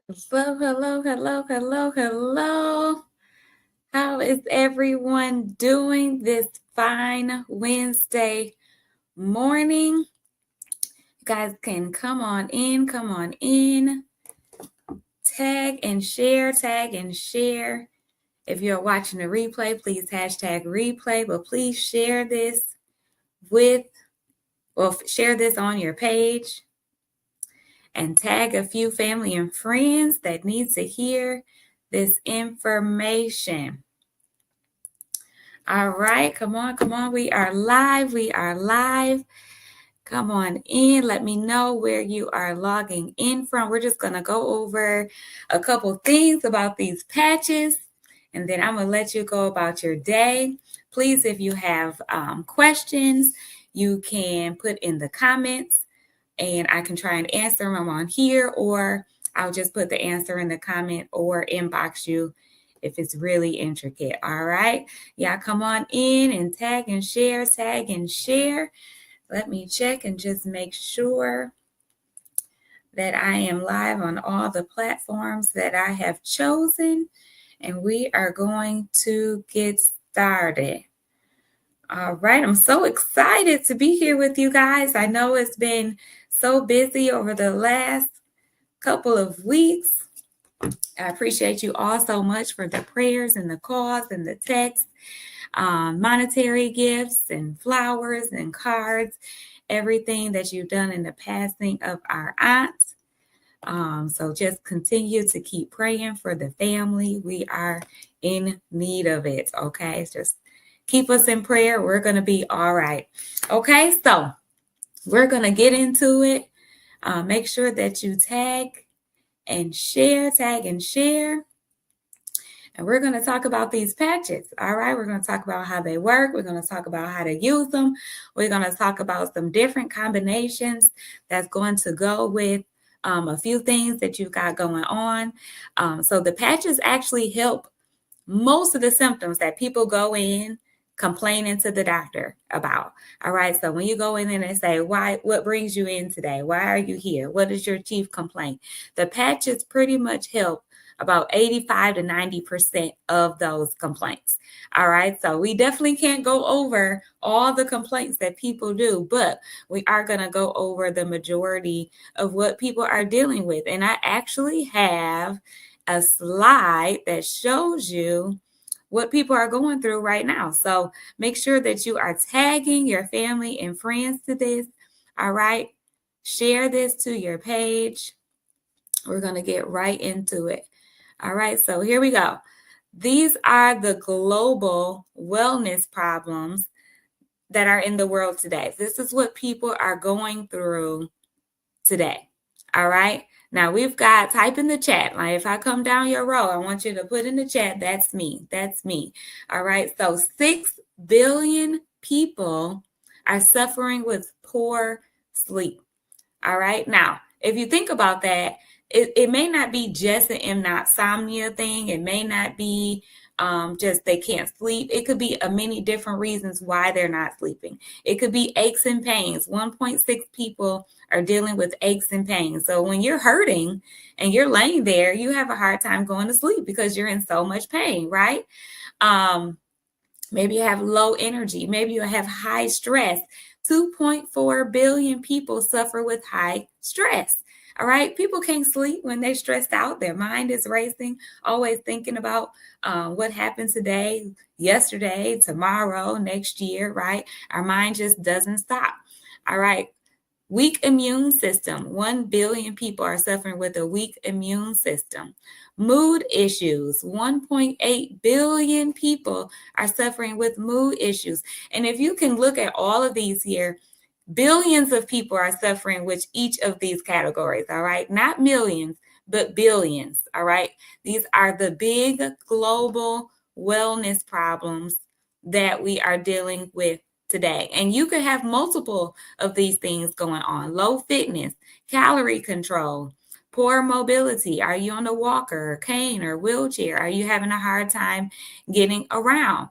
Hello, hello, hello, hello, hello. How is everyone doing this fine Wednesday morning? You guys can come on in, come on in. Tag and share, tag and share. If you're watching the replay, please hashtag replay, but please share this share this on your page and tag a few family and friends that need to hear this information. All right, come on, come on. We are live. We are live. Come on in. Let me know where you are logging in from. We're just going to go over a couple things about these patches, and then I'm going to let you go about your day. Please, if you have questions, you can put in the comments, and I can try and answer them on here, or I'll just put the answer in the comment or inbox you if it's really intricate. All right. Yeah, come on in and tag and share, tag and share. Let me check and just make sure that I am live on all the platforms that I have chosen. And we are going to get started. All right. I'm so excited to be here with you guys. I know it's been so busy over the last couple of weeks. I appreciate you all so much for the prayers and the calls and the texts, monetary gifts and flowers and cards, everything that you've done in the passing of our aunt. So just continue to keep praying for the family. We are in need of it. Okay. Just keep us in prayer. We're going to be all right. Okay. So we're going to get into it. Make sure that you tag and share. And we're going to talk about these patches. All right. We're going to talk about how they work. We're going to talk about how to use them. We're going to talk about some different combinations that's going to go with a few things that you've got going on. So the patches actually help most of the symptoms that people go in complaining to the doctor about. All right. So when you go in there and say, what brings you in today? Why are you here? What is your chief complaint? The patches pretty much help about 85 to 90% of those complaints. All right. So we definitely can't go over all the complaints that people do, but we are going to go over the majority of what people are dealing with. And I actually have a slide that shows you what people are going through right now. So make sure that you are tagging your family and friends to this. All right. Share this to your page. We're going to get right into it. All right. So here we go. These are the global wellness problems that are in the world today. This is what people are going through today. All right. Now we've got, type in the chat. Like if I come down your row, I want you to put in the chat, that's me. That's me. All right. So 6 billion people are suffering with poor sleep. All right. Now, if you think about that, it may not be just an insomnia thing. It may not be just they can't sleep. It could be many different reasons why they're not sleeping. It could be aches and pains. 1.6 people are dealing with aches and pains. So when you're hurting and you're laying there, you have a hard time going to sleep because you're in so much pain, right? Maybe you have low energy. Maybe you have high stress. 2.4 billion people suffer with high stress. All right. People can't sleep when they're stressed out. Their mind is racing, always thinking about what happened today, yesterday, tomorrow, next year, right? Our mind just doesn't stop. All right. Weak immune system. 1 billion people are suffering with a weak immune system. Mood issues. 1.8 billion people are suffering with mood issues. And if you can look at all of these here, billions of people are suffering with each of these categories, all right? Not millions, but billions, all right? These are the big global wellness problems that we are dealing with today. And you could have multiple of these things going on. Low fitness, calorie control, poor mobility. Are you on a walker, or cane, or wheelchair? Are you having a hard time getting around?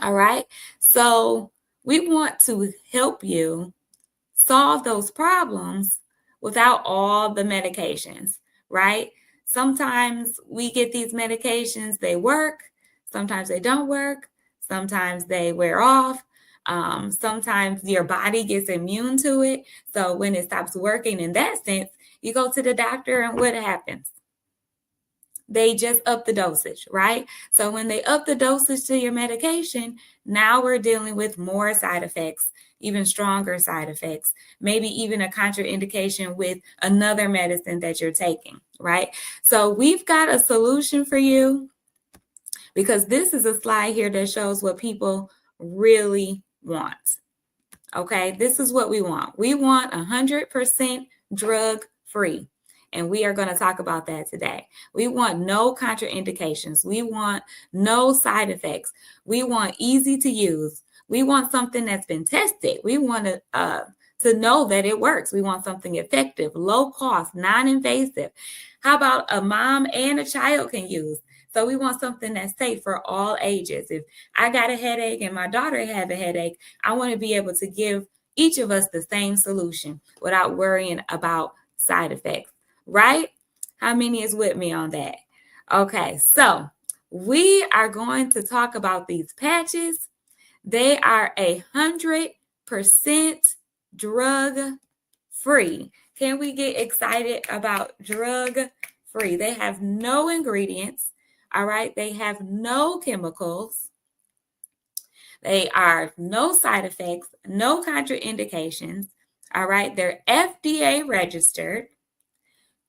All right. So we want to help you solve those problems without all the medications, right? Sometimes we get these medications, they work, sometimes they don't work, sometimes they wear off. Sometimes your body gets immune to it. So when it stops working in that sense, you go to the doctor and what happens? They just up the dosage, right? So when they up the dosage to your medication, now we're dealing with more side effects, even stronger side effects, maybe even a contraindication with another medicine that you're taking, right? So we've got a solution for you, because this is a slide here that shows what people really want. Okay, this is what we want. We want 100% drug free. And we are going to talk about that today. We want no contraindications. We want no side effects. We want easy to use. We want something that's been tested. We want to know that it works. We want something effective, low cost, non-invasive. How about a mom and a child can use? So we want something that's safe for all ages. If I got a headache and my daughter have a headache, I want to be able to give each of us the same solution without worrying about side effects, right? How many is with me on that? Okay, so we are going to talk about these patches. They are 100% drug free. Can we get excited about drug free? They have no ingredients. All right. They have no chemicals. They are no side effects, no contraindications. All right. They're FDA registered,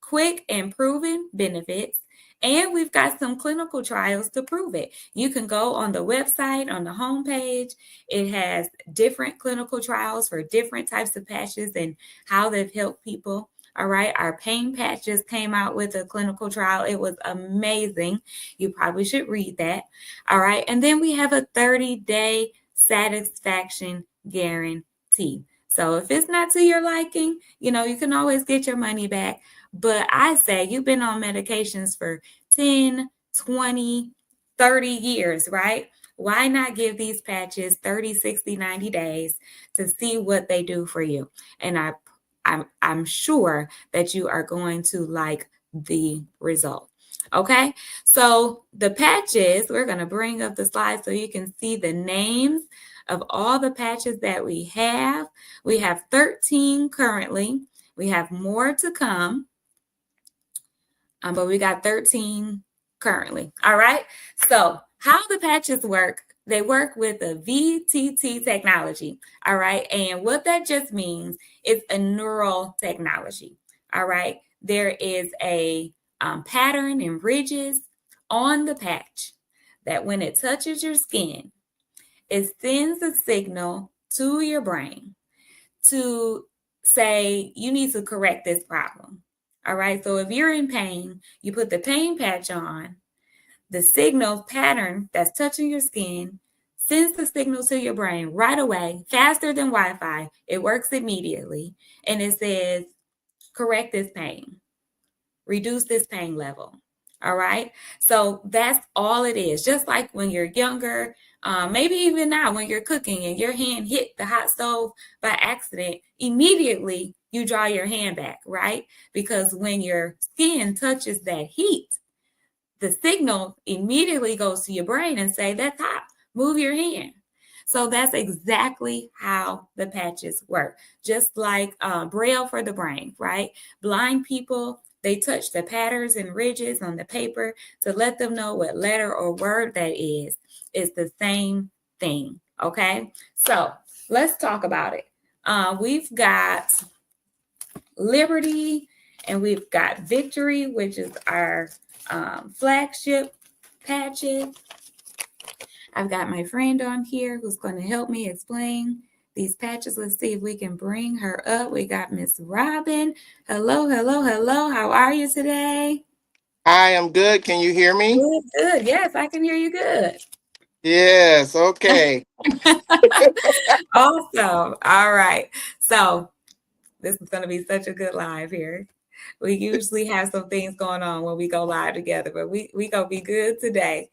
quick and proven benefits. And we've got some clinical trials to prove it. You can go on the website, on the homepage. It has different clinical trials for different types of patches and how they've helped people. All right. Our pain patches came out with a clinical trial. It was amazing. You probably should read that. All right. And then we have a 30-day satisfaction guarantee. So if it's not to your liking, you can always get your money back. But I say you've been on medications for 10, 20, 30 years, right? Why not give these patches 30, 60, 90 days to see what they do for you? And I'm sure that you are going to like the result. Okay, so the patches, we're going to bring up the slide so you can see the names of all the patches that we have. We have 13 currently. We have more to come, but we got 13 currently. All right, so how the patches work. They work with the VTT technology, all right? And what that just means is a neural technology, all right? There is a pattern and ridges on the patch that when it touches your skin, it sends a signal to your brain to say, you need to correct this problem, all right? So if you're in pain, you put the pain patch on. The signal pattern that's touching your skin sends the signal to your brain right away, faster than Wi-Fi. It works immediately. And it says, correct this pain, reduce this pain level. All right. So that's all it is. Just like when you're younger, maybe even now when you're cooking and your hand hit the hot stove by accident, immediately you draw your hand back, right? Because when your skin touches that heat, the signal immediately goes to your brain and say, that's hot, move your hand. So that's exactly how the patches work. Just like Braille for the brain, right? Blind people, they touch the patterns and ridges on the paper to let them know what letter or word that is. It's the same thing, okay? So let's talk about it. We've got Liberty and we've got Victory, which is our flagship patches. I've got my friend on here who's going to help me explain these patches. Let's see if we can bring her up. We got Miss Robin. Hello, hello, hello. How are you today? Hi, I'm good. Can you hear me? Good, good. Yes, I can hear you good. Yes, okay. Awesome. All right. So this is going to be such a good live here. We usually have some things going on when we go live together, but we going to be good today.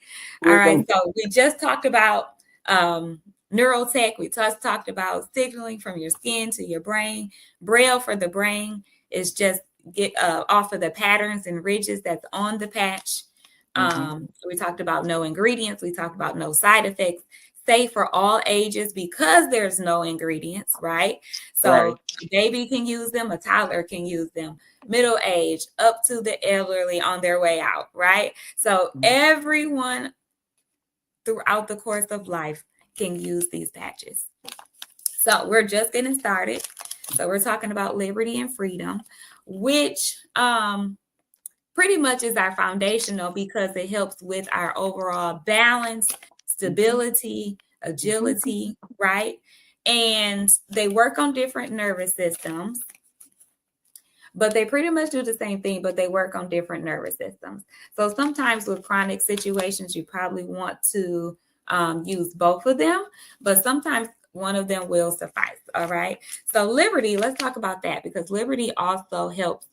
All right. So we just talked about neurotech. We just talked about signaling from your skin to your brain. Braille for the brain is just get off of the patterns and ridges that's on the patch. So we talked about no ingredients. We talked about no side effects. Safe for all ages because there's no ingredients, right? So Right. a baby can use them, a toddler can use them, middle age, up to the elderly on their way out, right? So everyone throughout the course of life can use these patches. So we're just getting started. So we're talking about liberty and freedom, which pretty much is our foundational because it helps with our overall balance, stability, agility, right? And they work on different nervous systems, but they pretty much do the same thing, but they work on different nervous systems. So sometimes with chronic situations, you probably want to use both of them, but sometimes one of them will suffice. All right. So liberty, let's talk about that because liberty also helps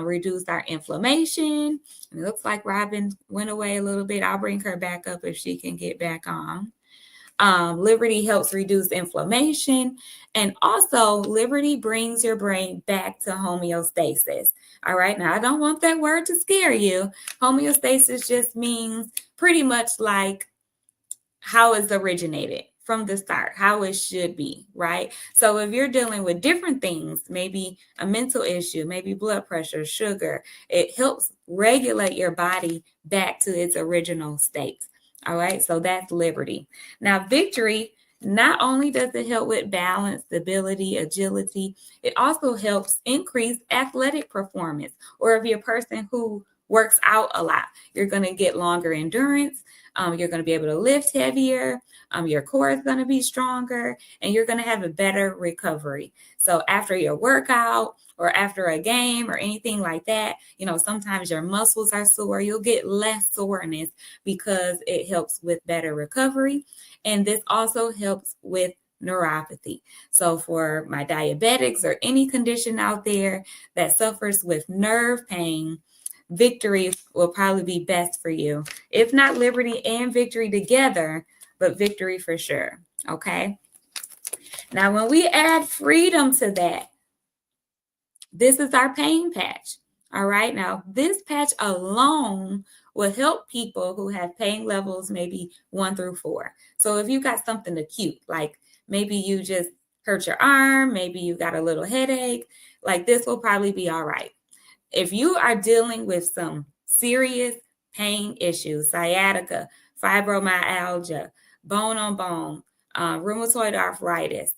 reduce our inflammation. It looks like Robin went away a little bit. I'll bring her back up if she can get back on. Liberty helps reduce inflammation. And also, liberty brings your brain back to homeostasis. All right. Now, I don't want that word to scare you. Homeostasis just means pretty much like how it's originated from the start, how it should be, right? So if you're dealing with different things, maybe a mental issue, maybe blood pressure, sugar, it helps regulate your body back to its original state. All right, so that's liberty. Now, victory, not only does it help with balance, stability, agility, it also helps increase athletic performance. Or if you're a person who works out a lot, you're going to get longer endurance. You're going to be able to lift heavier. Your core is going to be stronger and you're going to have a better recovery. So after your workout or after a game or anything like that, sometimes your muscles are sore. You'll get less soreness because it helps with better recovery. And this also helps with neuropathy. So for my diabetics or any condition out there that suffers with nerve pain, victory will probably be best for you. If not liberty and victory together, but victory for sure. Okay. Now, when we add freedom to that, this is our pain patch. All right. Now, this patch alone will help people who have pain levels maybe 1 through 4. So if you got something acute, like maybe you just hurt your arm, maybe you got a little headache, like this will probably be all right. If you are dealing with some serious pain issues, sciatica, fibromyalgia, bone on bone, rheumatoid arthritis,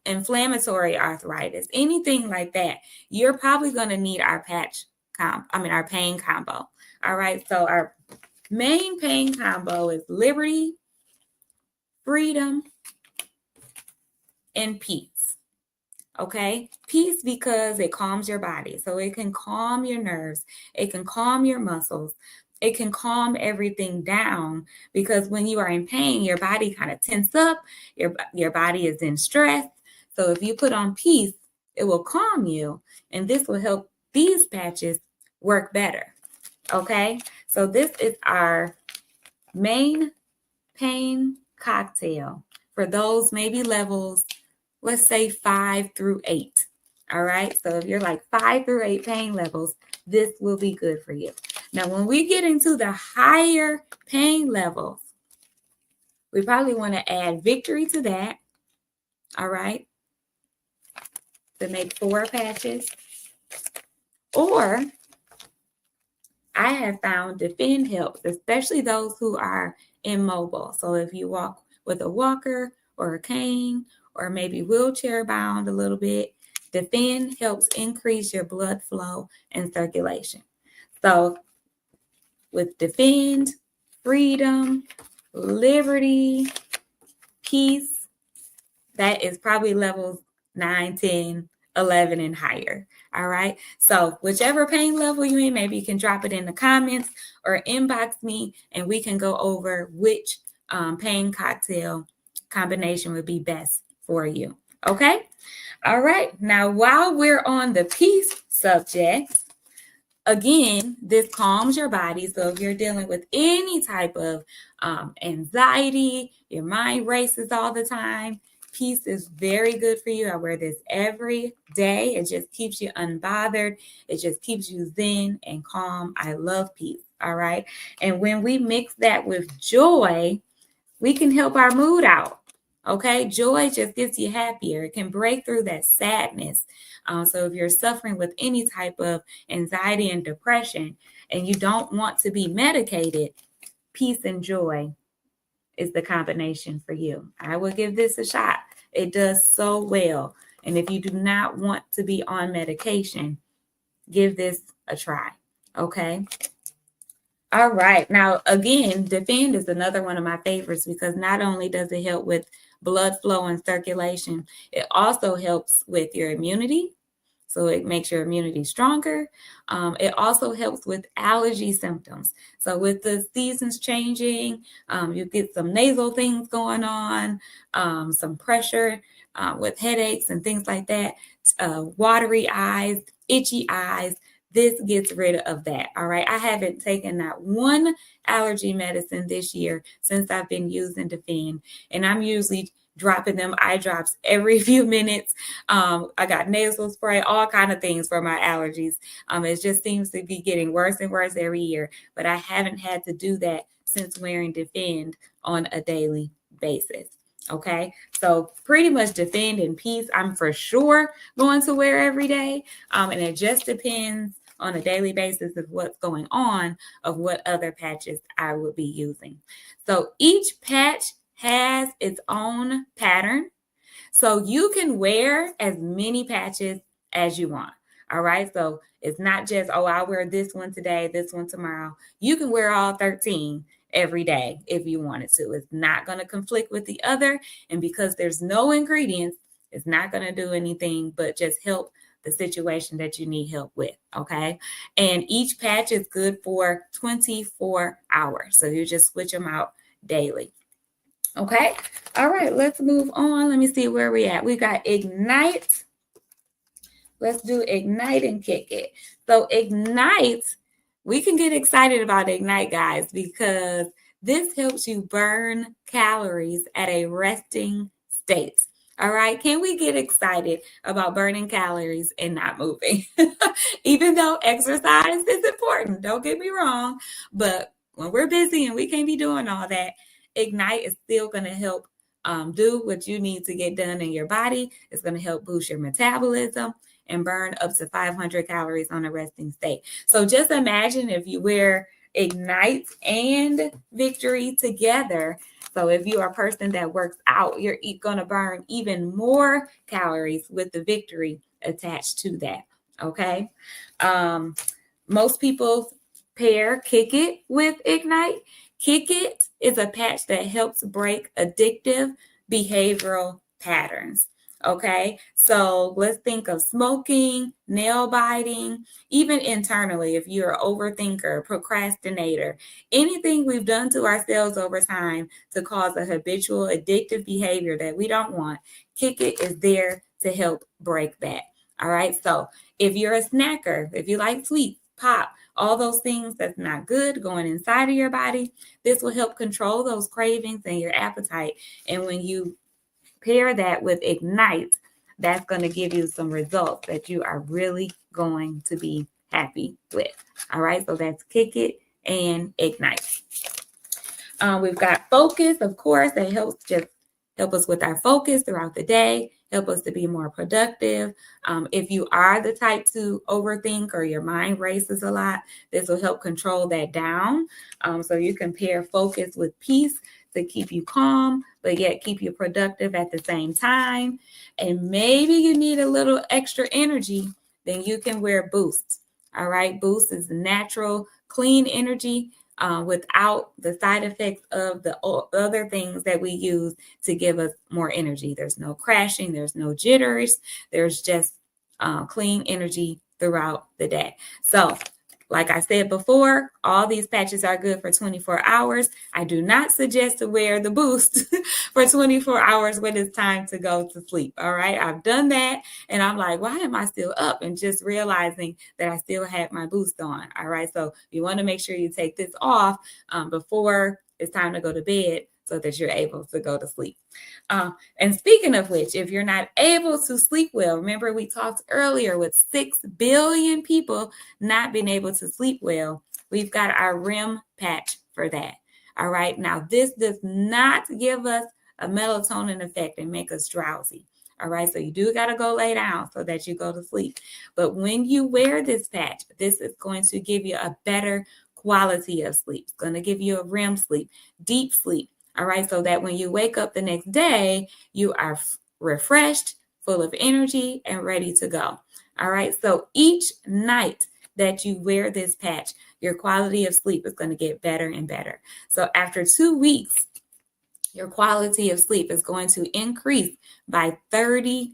inflammatory arthritis, anything like that, you're probably going to need our our pain combo. All right. So our main pain combo is liberty, freedom, and peace. Okay, peace because it calms your body. So it can calm your nerves. It can calm your muscles. It can calm everything down because when you are in pain, your body kind of tenses up. Your body is in stress. So if you put on peace, it will calm you. And this will help these patches work better. Okay, so this is our main pain cocktail for those maybe levels, let's say 5 through 8. All right. So if you're like 5 through 8 pain levels, this will be good for you. Now, when we get into the higher pain levels, we probably want to add victory to that. All right. To make 4 patches. Or I have found defend helps, especially those who are immobile. So if you walk with a walker or a cane, or maybe wheelchair bound a little bit, defend helps increase your blood flow and circulation. So with defend, freedom, liberty, peace, that is probably levels 9, 10, 11 and higher. All right. So whichever pain level you're in, maybe you can drop it in the comments or inbox me and we can go over which pain cocktail combination would be best for you. Okay. All right. Now, while we're on the peace subject, again, this calms your body. So if you're dealing with any type of anxiety, your mind races all the time, Peace is very good for you. I wear this every day. It just keeps you unbothered. It just keeps you zen and calm. I love peace. All right. And when we mix that with joy, we can help our mood out. Okay. Joy just gets you happier. It can break through that sadness. So if you're suffering with any type of anxiety and depression and you don't want to be medicated, peace and joy is the combination for you. I will give this a shot. It does so well. And if you do not want to be on medication, give this a try. Okay. All right. Now, again, Defend is another one of my favorites because not only does it help with blood flow and circulation, it also helps with your immunity. So it makes your immunity stronger. It also helps with allergy symptoms. So with the seasons changing, you get some nasal things going on, some pressure with headaches and things like that, watery eyes, itchy eyes. This gets rid of that. All right. I haven't taken that one allergy medicine this year since I've been using Defend, and I'm usually dropping them eye drops every few minutes. I got nasal spray, all kind of things for my allergies. It just seems to be getting worse and worse every year, but I haven't had to do that since wearing Defend on a daily basis. Okay, so pretty much Defend and Peace, I'm for sure going to wear every day. And it just depends on a daily basis of what's going on, of what other patches I would be using. So each patch has its own pattern. So you can wear as many patches as you want. All right. So it's not just, oh, I'll wear this one today, this one tomorrow. You can wear all 13 every day if you wanted to. It's not going to conflict with the other. And because there's no ingredients, it's not going to do anything but just help the situation that you need help with. Okay. And each patch is good for 24 hours. So you just switch them out daily. Okay. All right. Let's move on. Let me see where we at. We got Ignite. Let's do Ignite and Kick It. So Ignite, we can get excited about Ignite, guys, because this helps you burn calories at a resting state. All right. Can we get excited about burning calories and not moving? Even though exercise is important, don't get me wrong. But when we're busy and we can't be doing all that, Ignite is still going to help do what you need to get done in your body. It's going to help boost your metabolism and burn up to 500 calories on a resting state. So just imagine if you wear Ignite and Victory together. So if you are a person that works out, you're going to burn even more calories with the Victory attached to that. Okay. Most people pair Kick It with Ignite. Kick It is a patch that helps break addictive behavioral patterns. Okay, so let's think of smoking, nail biting, even internally, if you're an overthinker, procrastinator, anything we've done to ourselves over time to cause a habitual addictive behavior that we don't want, Kick It is there to help break that. All right, so if you're a snacker, if you like sweets, pop, all those things that's not good going inside of your body, this will help control those cravings and your appetite. And when you pair that with Ignite, that's going to give you some results that you are really going to be happy with. All right, so that's Kick It and Ignite. We've got Focus, of course, that helps us with our focus throughout the day, help us to be more productive. If you are the type to overthink or your mind races a lot, this will help control that down. So you can pair Focus with Peace to keep you calm, but yet keep you productive at the same time. And maybe you need a little extra energy, then you can wear Boost. All right, Boost is natural, clean energy without the side effects of the other things that we use to give us more energy. There's no crashing, there's no jitters, there's just clean energy throughout the day. So like I said before, all these patches are good for 24 hours. I do not suggest to wear the Boost for 24 hours when it's time to go to sleep. All right. I've done that. And I'm like, why am I still up? And just realizing that I still have my Boost on. All right. So you want to make sure you take this off before it's time to go to bed so that you're able to go to sleep. And speaking of which, if you're not able to sleep well, remember we talked earlier with 6 billion people not being able to sleep well, we've got our REM patch for that. All right. Now, this does not give us a melatonin effect and make us drowsy. All right. So you do got to go lay down so that you go to sleep. But when you wear this patch, this is going to give you a better quality of sleep. It's going to give you a REM sleep, deep sleep. All right. So that when you wake up the next day, you are refreshed, full of energy, and ready to go. All right. So each night that you wear this patch, your quality of sleep is going to get better and better. So after 2 weeks, your quality of sleep is going to increase by 30%.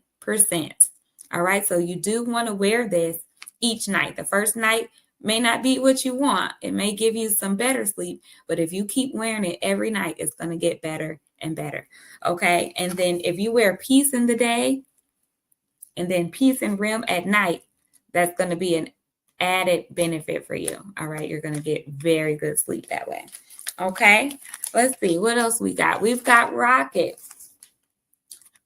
All right. So you do want to wear this each night. The first night may not be what you want. It may give you some better sleep, but if you keep wearing it every night, it's going to get better and better. Okay. And then if you wear peace in the day and then peace and REM at night, that's going to be an added benefit for you. All right. You're going to get very good sleep that way. Okay. Let's see what else we got. We've got Rocket.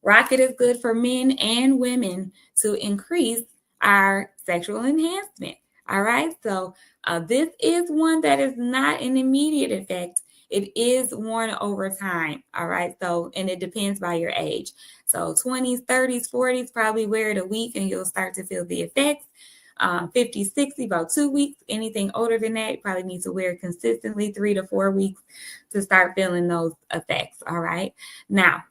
Rocket is good for men and women to increase our sexual enhancement. All right. So this is one that is not an immediate effect. It is worn over time. All right. So, and it depends by your age. So 20s, 30s, 40s, probably wear it a week and you'll start to feel the effects. 50, 60, about 2 weeks. Anything older than that, you probably need to wear it consistently 3 to 4 weeks to start feeling those effects. All right. Now,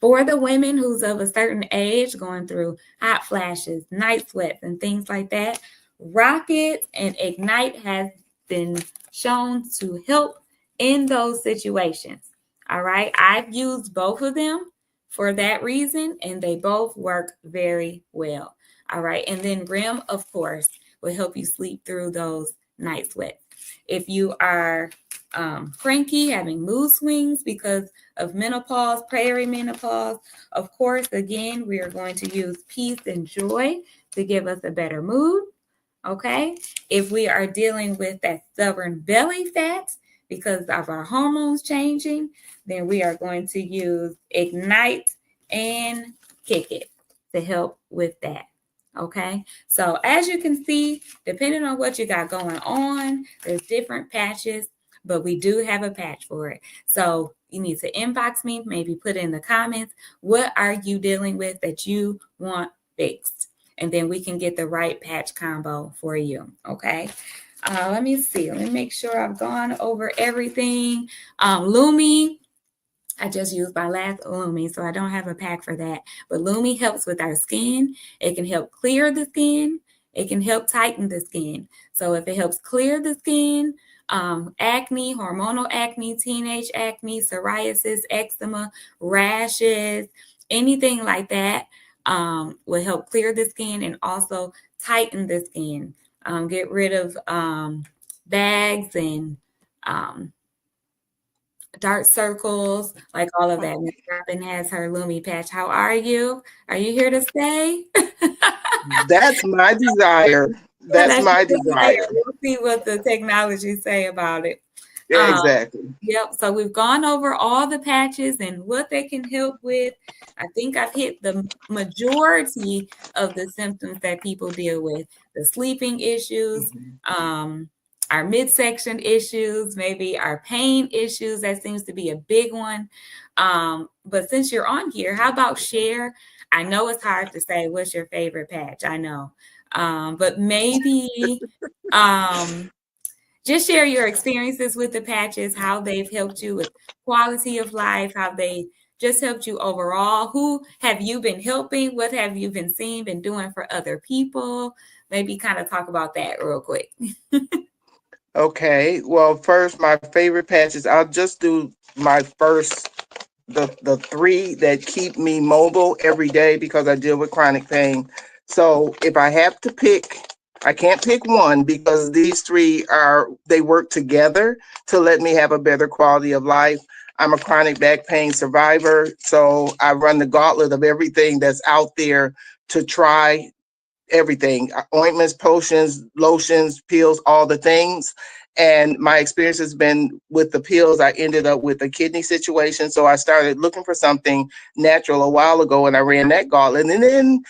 for the women who's of a certain age, going through hot flashes, night sweats, and things like that, Rocket and Ignite has been shown to help in those situations. All right. I've used both of them for that reason, and they both work very well. All right. And then REM, of course, will help you sleep through those night sweats. If you are cranky, having mood swings because of menopause, perimenopause, of course, again, we are going to use peace and joy to give us a better mood. Okay. If we are dealing with that stubborn belly fat because of our hormones changing, then we are going to use Ignite and Kick It to help with that. Okay, so as you can see, depending on what you got going on, there's different patches, but we do have a patch for it. So you need to inbox me, maybe put in the comments, what are you dealing with that you want fixed? And then we can get the right patch combo for you. Okay. Let me see. Let me make sure I've gone over everything. Lumi. I just used my last Lumi, so I don't have a pack for that. But Lumi helps with our skin. It can help clear the skin. It can help tighten the skin. So if it helps clear the skin, acne, hormonal acne, teenage acne, psoriasis, eczema, rashes, anything like that will help clear the skin and also tighten the skin. Get rid of bags and dark circles, like all of that. Miss Robin has her Lumi patch. How are you? Are you here to stay? That's my desire. That's my desire. We'll see what the technology say about it. Exactly. Yep. So we've gone over all the patches and what they can help with. I think I've hit the majority of the symptoms that people deal with. The sleeping issues, our midsection issues, maybe our pain issues. That seems to be a big one. But since you're on here, how about share? I know it's hard to say what's your favorite patch. I know. But maybe just share your experiences with the patches, how they've helped you with quality of life, how they just helped you overall. Who have you been helping? What have you been seeing, been doing for other people? Maybe kind of talk about that real quick. Okay. Well, first, my favorite patches, I'll just do my first, the 3 that keep me mobile every day because I deal with chronic pain. So if I have to pick, I can't pick one because these 3 they work together to let me have a better quality of life. I'm a chronic back pain survivor, so I run the gauntlet of everything that's out there to try everything, ointments, potions, lotions, pills, all the things. And my experience has been with the pills. I ended up with a kidney situation. So I started looking for something natural a while ago, and I ran that gauntlet. And then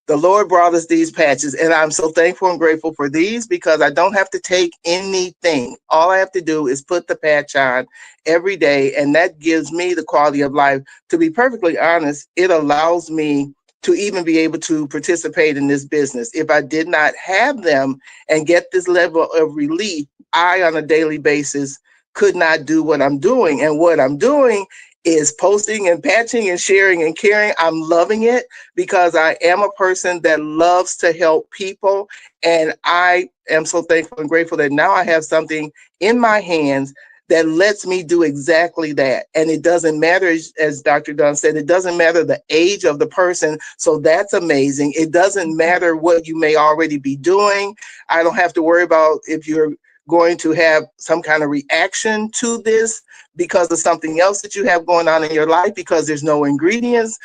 the Lord brought us these patches, and I'm so thankful and grateful for these because I don't have to take anything. All I have to do is put the patch on every day, and that gives me the quality of life. To be perfectly honest, it allows me to even be able to participate in this business. If I did not have them and get this level of relief, I, on a daily basis, could not do what I'm doing. And what I'm doing is posting and patching and sharing and caring. I'm loving it because I am a person that loves to help people. And I am so thankful and grateful that now I have something in my hands that lets me do exactly that. And it doesn't matter, as Dr. Dunn said, it doesn't matter the age of the person. So that's amazing. It doesn't matter what you may already be doing. I don't have to worry about if you're going to have some kind of reaction to this because of something else that you have going on in your life because there's no ingredients.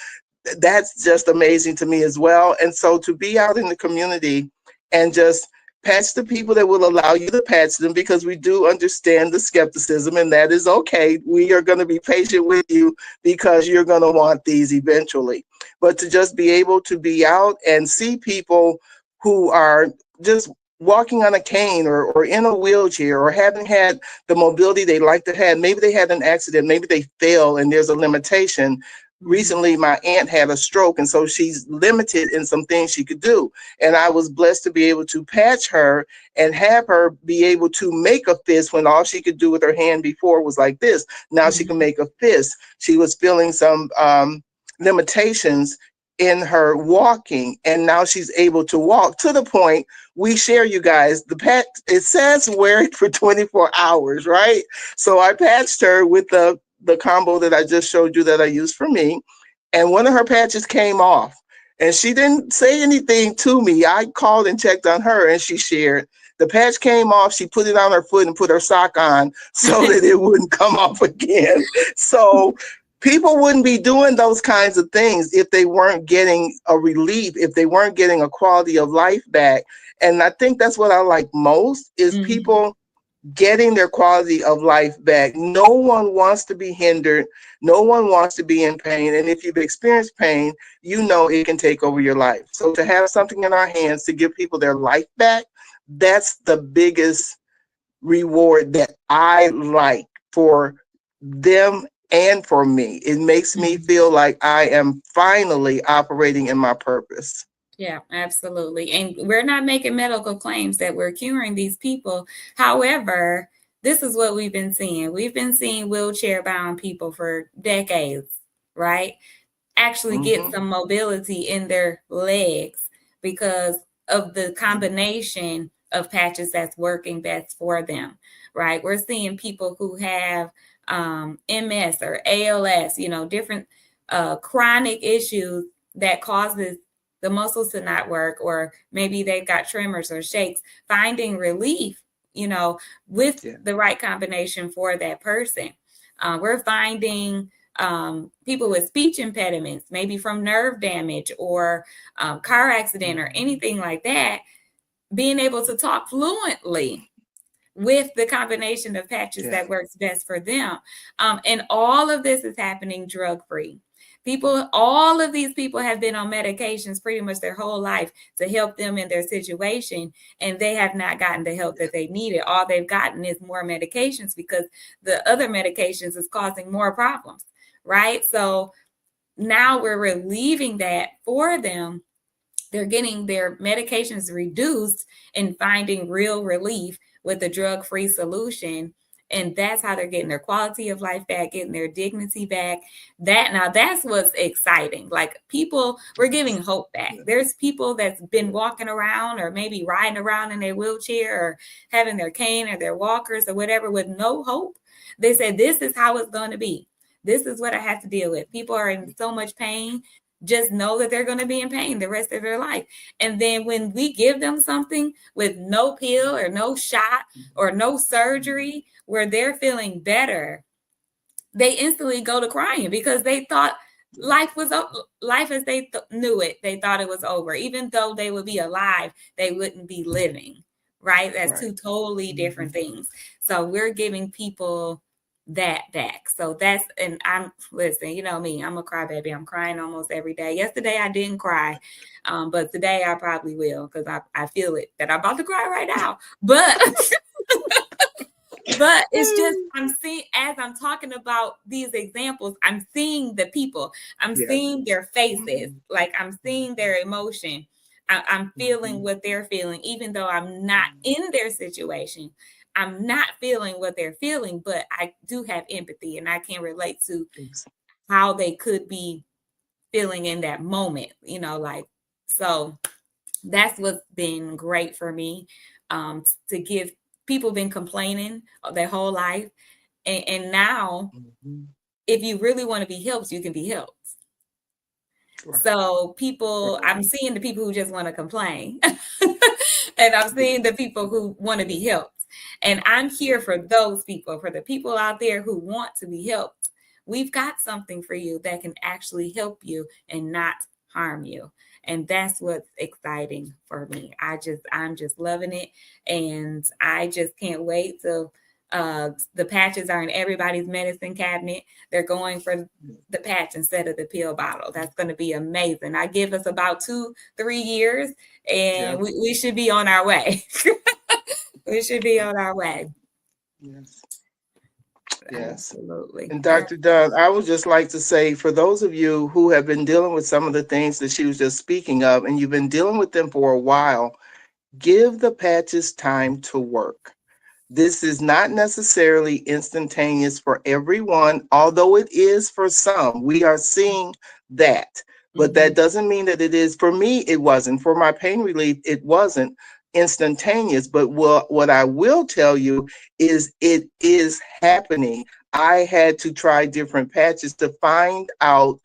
That's just amazing to me as well. And so to be out in the community and just patch the people that will allow you to patch them, because we do understand the skepticism, and that is okay. We are going to be patient with you because you're going to want these eventually. But to just be able to be out and see people who are just walking on a cane or in a wheelchair or haven't had the mobility they like to have. Maybe they had an accident, maybe they fell and there's a limitation. Recently, my aunt had a stroke, and so she's limited in some things she could do. And I was blessed to be able to patch her and have her be able to make a fist when all she could do with her hand before was like this. Now she can make a fist. She was feeling some limitations in her walking, and now she's able to walk to the point we share, you guys. The patch, it says wear it for 24 hours, right? So I patched her with the combo that I just showed you that I used for me, and one of her patches came off, and she didn't say anything to me. I called and checked on her, and she shared the patch came off. She put it on her foot and put her sock on so that it wouldn't come off again. So people wouldn't be doing those kinds of things if they weren't getting a relief, if they weren't getting a quality of life back. And I think that's what I like most is people getting their quality of life back. No one wants to be hindered. No one wants to be in pain. And if you've experienced pain, you know it can take over your life. So to have something in our hands to give people their life back, that's the biggest reward that I like for them and for me. It makes me feel like I am finally operating in my purpose. Yeah, absolutely. And we're not making medical claims that we're curing these people. However, this is what we've been seeing. We've been seeing wheelchair bound people for decades, right? Actually get some mobility in their legs because of the combination of patches that's working best for them, right? We're seeing people who have MS or ALS, different chronic issues that causes the muscles to not work, or maybe they've got tremors or shakes, finding relief, with the right combination for that person. We're finding people with speech impediments, maybe from nerve damage or car accident or anything like that, being able to talk fluently with the combination of patches that works best for them. And all of this is happening drug-free. All of these people have been on medications pretty much their whole life to help them in their situation, and they have not gotten the help that they needed. All they've gotten is more medications because the other medications is causing more problems, right? So now we're relieving that for them. They're getting their medications reduced and finding real relief with a drug-free solution. And that's how they're getting their quality of life back, getting their dignity back. That's what's exciting. Like we're giving hope back. There's people that's been walking around or maybe riding around in their wheelchair or having their cane or their walkers or whatever with no hope. They said, this is how it's going to be. This is what I have to deal with. People are in so much pain. Just know that they're going to be in pain the rest of their life. And then when we give them something with no pill or no shot or no surgery where they're feeling better, they instantly go to crying because they thought life as they knew it. They thought it was over. Even though they would be alive, they wouldn't be living right? That's Right. two totally different things. So we're giving people that back. So that's, and I'm, listen, you know me, I'm a crybaby. I'm crying almost every day. Yesterday I didn't cry, but today I probably will, because I feel it that I'm about to cry right now. But but it's just, I'm seeing, as I'm talking about these examples, I'm seeing the people, I'm seeing their faces, like I'm seeing their emotion. I'm feeling what they're feeling, even though I'm not in their situation. I'm not feeling what they're feeling, but I do have empathy and I can relate to how they could be feeling in that moment, you know, like, so that's what's been great for me, to give people been complaining their whole life. And now, if you really want to be helped, you can be helped. Right. So people, I'm seeing the people who just want to complain, and I'm seeing the people who want to be helped. And I'm here for those people, for the people out there who want to be helped. We've got something for you that can actually help you and not harm you. And that's what's exciting for me. I'm just loving it. And I just can't wait till the patches are in everybody's medicine cabinet. They're going for the patch instead of the pill bottle. That's going to be amazing. I give us about 2-3 years and we should be on our way. We should be on our way. Yes. Yes. Absolutely. And Dr. Dunn, I would just like to say, for those of you who have been dealing with some of the things that she was just speaking of, and you've been dealing with them for a while, give the patches time to work. This is not necessarily instantaneous for everyone, although it is for some. We are seeing that. But that doesn't mean that it is. For me, it wasn't. For my pain relief, it wasn't instantaneous. But what I will tell you is it is happening. I had to try different patches to find out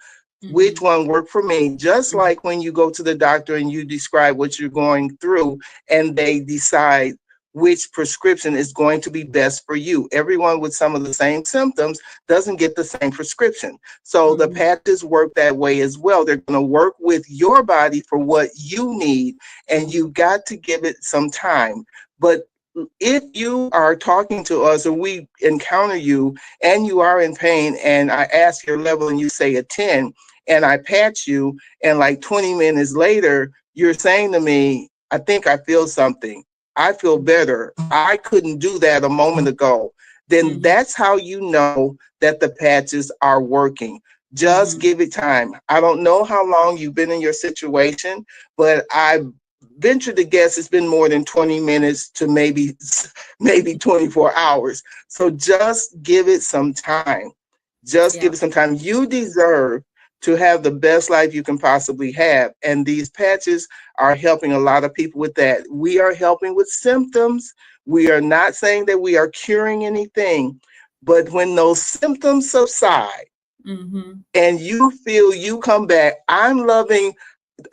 which one worked for me. Just like when you go to the doctor and you describe what you're going through, and they decide which prescription is going to be best for you. Everyone with some of the same symptoms doesn't get the same prescription. So the patches work that way as well. They're going to work with your body for what you need, and you got to give it some time. But if you are talking to us or we encounter you and you are in pain and I ask your level and you say a 10 and I patch you and like 20 minutes later, you're saying to me, I think I feel something. I feel better. I couldn't do that a moment ago. Then that's how you know that the patches are working. Just give it time. I don't know how long you've been in your situation, but I venture to guess it's been more than 20 minutes to maybe 24 hours. So just give it some time. Just give it some time. You deserve to have the best life you can possibly have. And these patches are helping a lot of people with that. We are helping with symptoms. We are not saying that we are curing anything, but when those symptoms subside and you feel you come back, I'm loving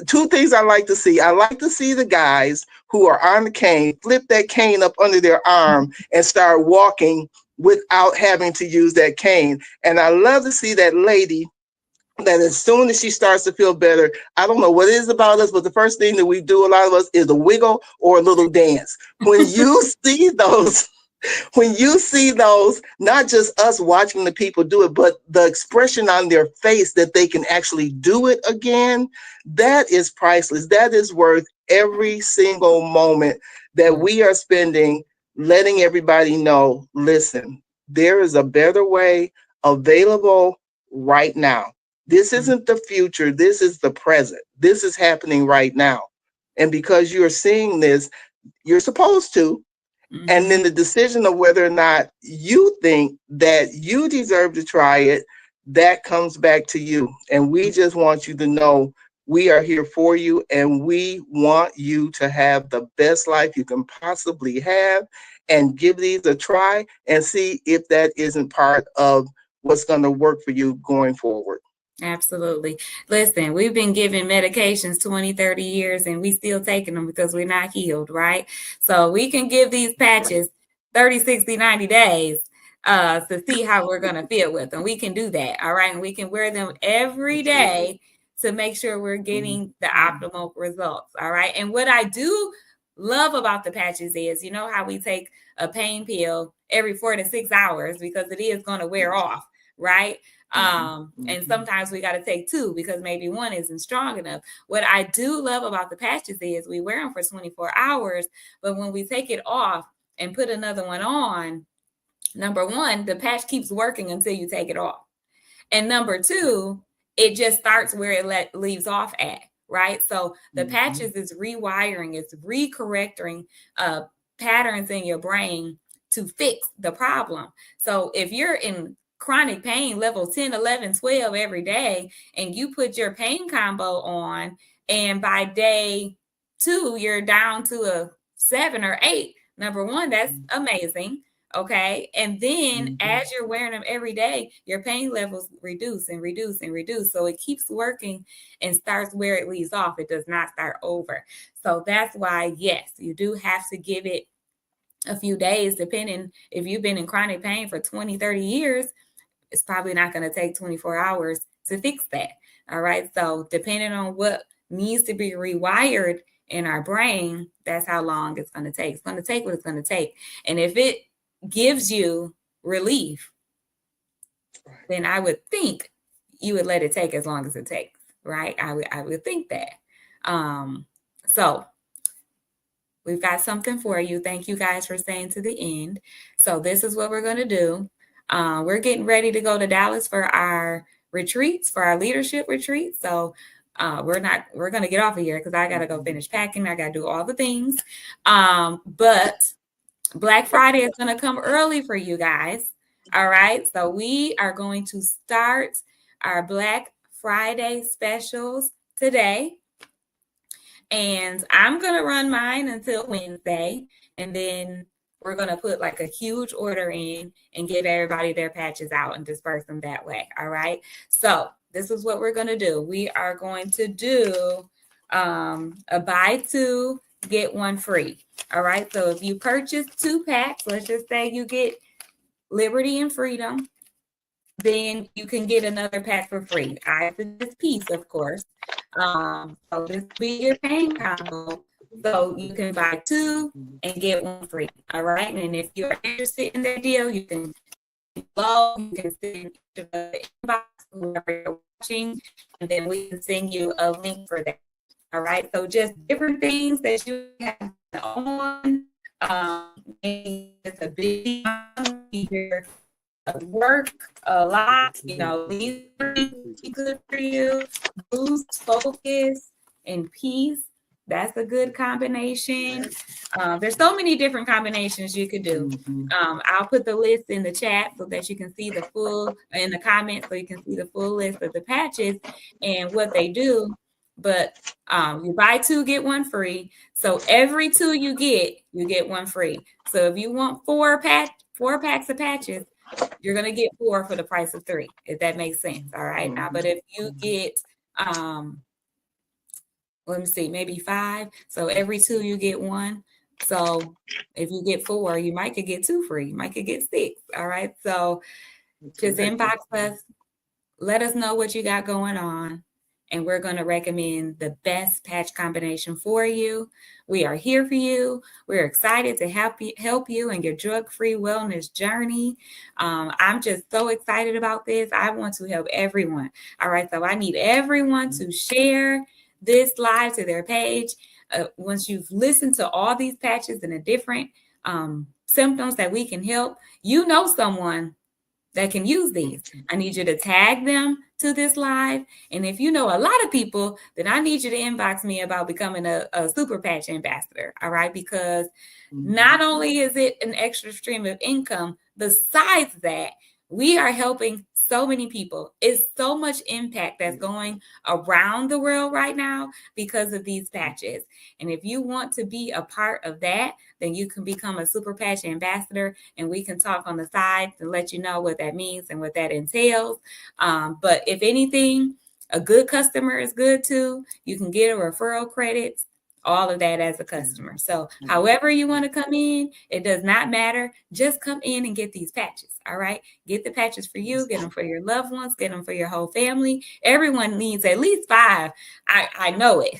two things I like to see. I like to see the guys who are on the cane, flip that cane up under their arm and start walking without having to use that cane. And I love to see that lady that as soon as she starts to feel better, I don't know what it is about us, but the first thing that we do, a lot of us, is a wiggle or a little dance. When you see those, not just us watching the people do it, but the expression on their face that they can actually do it again, that is priceless. That is worth every single moment that we are spending letting everybody know, listen, there is a better way available right now. This isn't the future. This is the present. This is happening right now. And because you're seeing this, you're supposed to. And then the decision of whether or not you think that you deserve to try it, that comes back to you. And we just want you to know we are here for you, and we want you to have the best life you can possibly have, and give these a try and see if that isn't part of what's going to work for you going forward. Absolutely. Listen, we've been giving medications 20, 30 years and we still taking them because we're not healed, right? So we can give these patches 30, 60, 90 days to see how we're going to feel with them. We can do that, all right? And we can wear them every day to make sure we're getting the optimal results, all right? And what I do love about the patches is, you know how we take a pain pill every 4 to 6 hours because it is going to wear off, right? And sometimes we got to take 2 because maybe 1 isn't strong enough. What I do love about the patches is we wear them for 24 hours, but when we take it off and put another one on, number 1, the patch keeps working until you take it off. And number 2, it just starts where it leaves off at, right? So the patches is rewiring, it's recorrecting patterns in your brain to fix the problem. So if you're in chronic pain level 10, 11, 12 every day, and you put your pain combo on, and by day 2, you're down to a 7 or 8, number 1, that's amazing. Okay. And then as you're wearing them every day, your pain levels reduce and reduce and reduce. So it keeps working and starts where it leaves off. It does not start over. So that's why, yes, you do have to give it a few days, depending if you've been in chronic pain for 20, 30 years, it's probably not going to take 24 hours to fix that. All right. So depending on what needs to be rewired in our brain, that's how long it's going to take. It's going to take what it's going to take. And if it gives you relief, then I would think you would let it take as long as it takes, right? I would think that. So we've got something for you. Thank you guys for staying to the end. So this is what we're going to do. We're getting ready to go to Dallas for our retreats, for our leadership retreat. So we're going to get off of here because I got to go finish packing. I got to do all the things. But Black Friday is going to come early for you guys. All right. So we are going to start our Black Friday specials today. And I'm going to run mine until Wednesday. And then we're going to put like a huge order in and give everybody their patches out and disperse them that way. All right. So this is what we're going to do. We are going to do a buy 2, get 1 free. All right. So if you purchase 2 packs, let's just say you get Liberty and Freedom, then you can get another pack for free. I have this piece, of course. So this will be your pain combo. So you can buy 2 and get 1 free. All right. And if you're interested in that deal, you can below, you can send to the inbox whoever you're watching, and then we can send you a link for that. All right. So just different things that you have on. Maybe it's a big here. Work a lot, these things be good for you. Boost, focus, and peace. That's a good combination. There's so many different combinations you could do. I'll put the list in the chat so that you can see the full, in the comments, so you can see the full list of the patches and what they do. But you buy 2, get 1 free. So every 2 you get 1 free. So if you want 4 packs of patches, you're going to get 4 for the price of 3, if that makes sense. All right. Now, but if you get, let me see, maybe 5. So every 2 you get 1. So if you get 4, you might could get 2 free. You might could get 6. All right. So just inbox us. Let us know what you got going on. And we're going to recommend the best patch combination for you. We are here for you. We're excited to help you in your drug-free wellness journey. I'm just so excited about this. I want to help everyone. All right. So I need everyone to share this live to their page. Once you've listened to all these patches and the different symptoms that we can help, someone that can use these. I need you to tag them to this live. And if you know a lot of people, then I need you to inbox me about becoming a super patch ambassador. All right. Because not only is it an extra stream of income, besides that, we are helping so many people. It's so much impact that's going around the world right now because of these patches. And if you want to be a part of that, then you can become a super patch ambassador, and we can talk on the side to let you know what that means and what that entails. But if anything, a good customer is good too. You can get a referral credit all of that as a customer. So however you want to come in, it does not matter. Just come in and get these patches. All right. Get the patches for you, get them for your loved ones, get them for your whole family. Everyone needs at least 5. I know it.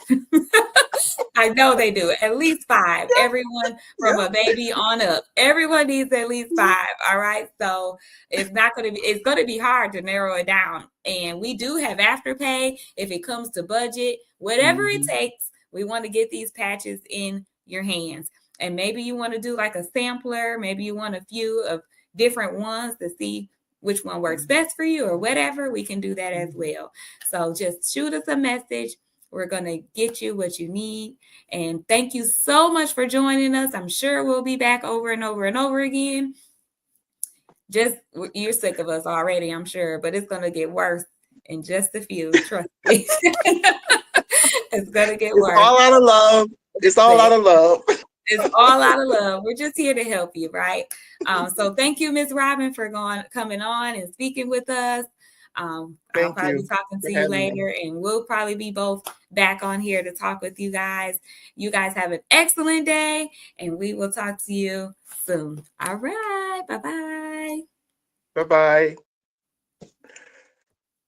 I know they do. At least 5. Everyone from a baby on up. Everyone needs at least 5. All right. So it's going to be hard to narrow it down. And we do have Afterpay if it comes to budget, whatever it takes. We want to get these patches in your hands. And maybe you want to do like a sampler. Maybe you want a few of different ones to see which one works best for you or whatever. We can do that as well. So just shoot us a message. We're going to get you what you need. And thank you so much for joining us. I'm sure we'll be back over and over and over again. Just, you're sick of us already, I'm sure, but it's going to get worse in just a few. Trust me. It's gonna get worse. All out of love. It's all out of love. It's all out of love. We're just here to help you, right? So thank you, Ms. Robin, for coming on and speaking with us. I'll probably be talking to you later, and we'll probably be both back on here to talk with you guys. You guys have an excellent day, and we will talk to you soon. All right. Bye-bye. Bye-bye.